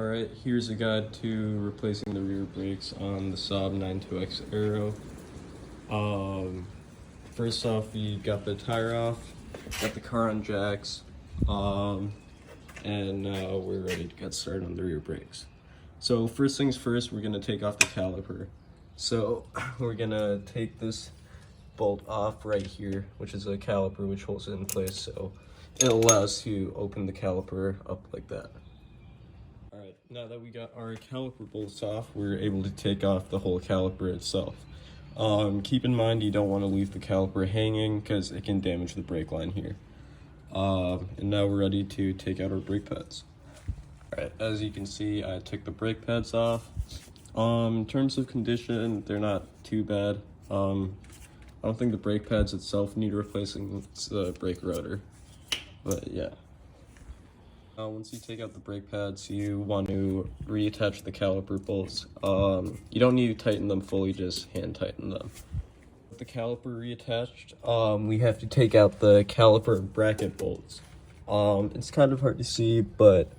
Alright, here's a guide to replacing the rear brakes on the Saab 92X Aero. First off, we got the tire off, got the car on jacks, and now we're ready to get started on the rear brakes. So first things first, we're going to take off the caliper. So we're going to take this bolt off right here, which is a caliper which holds it in place, so it allows you to open the caliper up like that. Alright, now that we got our caliper bolts off, we're able to take off the whole caliper itself. Keep in mind you don't want to leave the caliper hanging because it can damage the brake line here. And now we're ready to take out our brake pads. Alright, as you can see, I took the brake pads off. In terms of condition, they're not too bad. I don't think the brake pads itself need replacing, it's the brake rotor. But yeah. Once you take out the brake pads, you want to reattach the caliper bolts. You don't need to tighten them fully, just hand tighten them. With the caliper reattached, we have to take out the caliper bracket bolts. It's kind of hard to see, but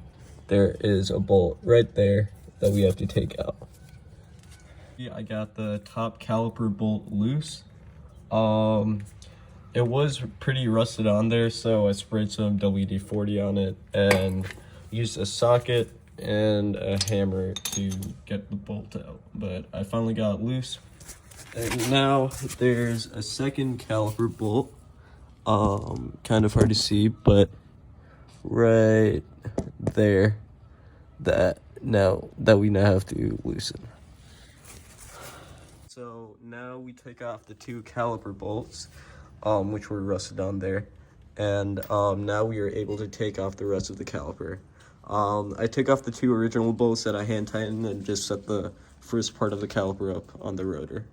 there is a bolt right there that we have to take out. Yeah, I got the top caliper bolt loose. It was pretty rusted on there, so I sprayed some WD-40 on it and used a socket and a hammer to get the bolt out. But I finally got it loose. And now there's a second caliper bolt. Kind of hard to see, but right there that we now have to loosen. So now we take off the two caliper bolts, which were rusted on there, and now we are able to take off the rest of the caliper. I took off the two original bolts that I hand tightened and just set the first part of the caliper up on the rotor.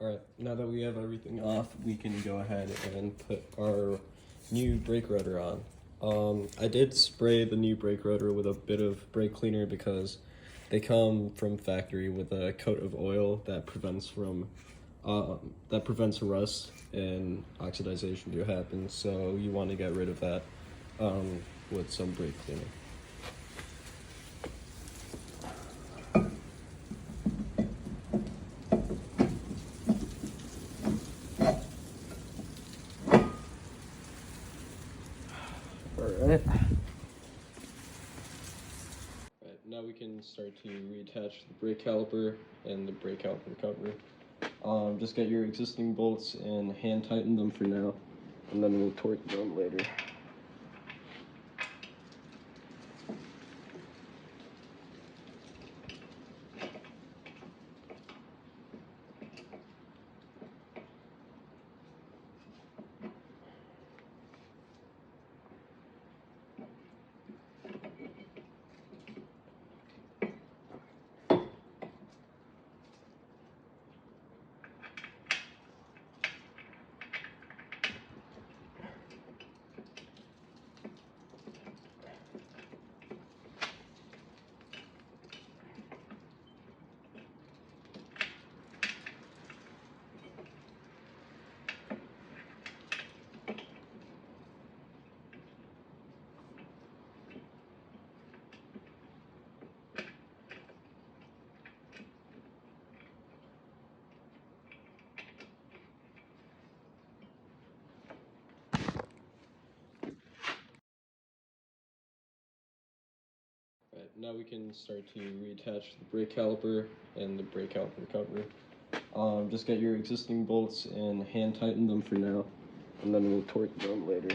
Alright, now that we have everything off, we can go ahead and put our new brake rotor on. I did spray the new brake rotor with a bit of brake cleaner because they come from factory with a coat of oil that prevents rust and oxidization to happen, so you want to get rid of that with some brake cleaner. Alright. Now we can start to reattach the brake caliper and the brake caliper cover. Just get your existing bolts and hand tighten them for now, and then we'll torque them later. Now we can start to reattach the brake caliper and the brake caliper cover. Just get your existing bolts and hand tighten them for now, and then we'll torque them later.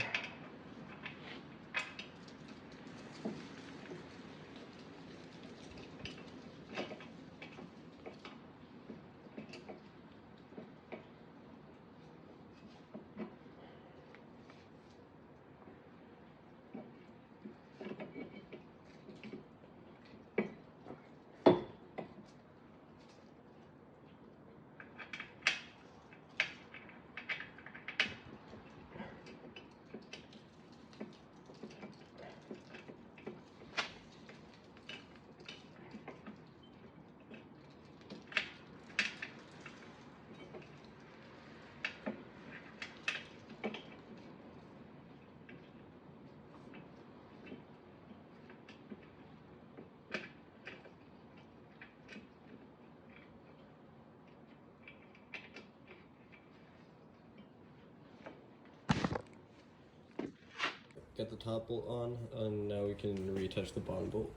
got the top bolt on, and now we can reattach the bottom bolt.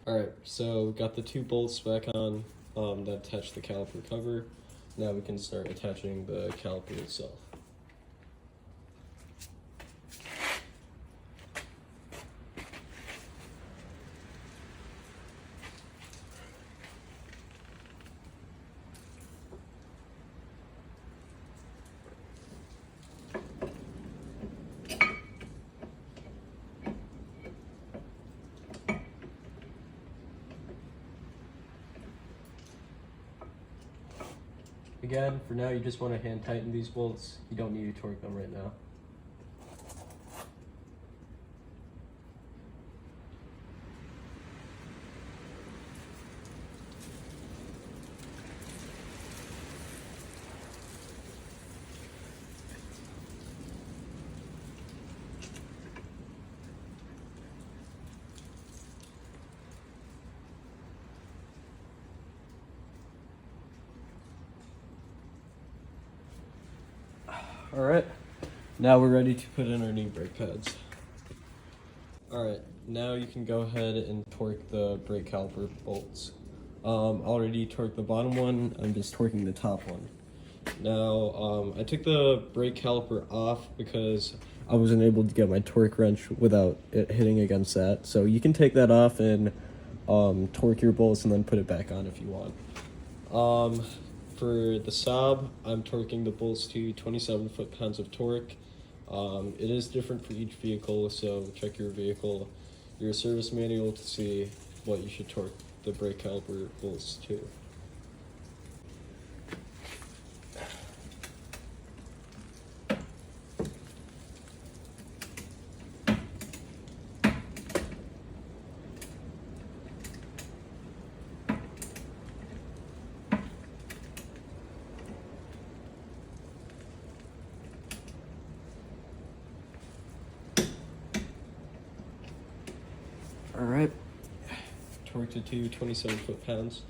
Alright, so we got the 2 bolts back on that attach the caliper cover. Now we can start attaching the caliper itself. Again, for now you just want to hand tighten these bolts. You don't need to torque them right now. Alright, now we're ready to put in our new brake pads. Alright, now you can go ahead and torque the brake caliper bolts. Already torqued the bottom one, I'm just torquing the top one. Now, I took the brake caliper off because I wasn't able to get my torque wrench without it hitting against that. So you can take that off and torque your bolts and then put it back on if you want. For the Saab, I'm torquing the bolts to 27 foot-pounds of torque. It is different for each vehicle, so check your vehicle, your service manual to see what you should torque the brake caliper bolts to. Alright, torqued it to 27 foot-pounds.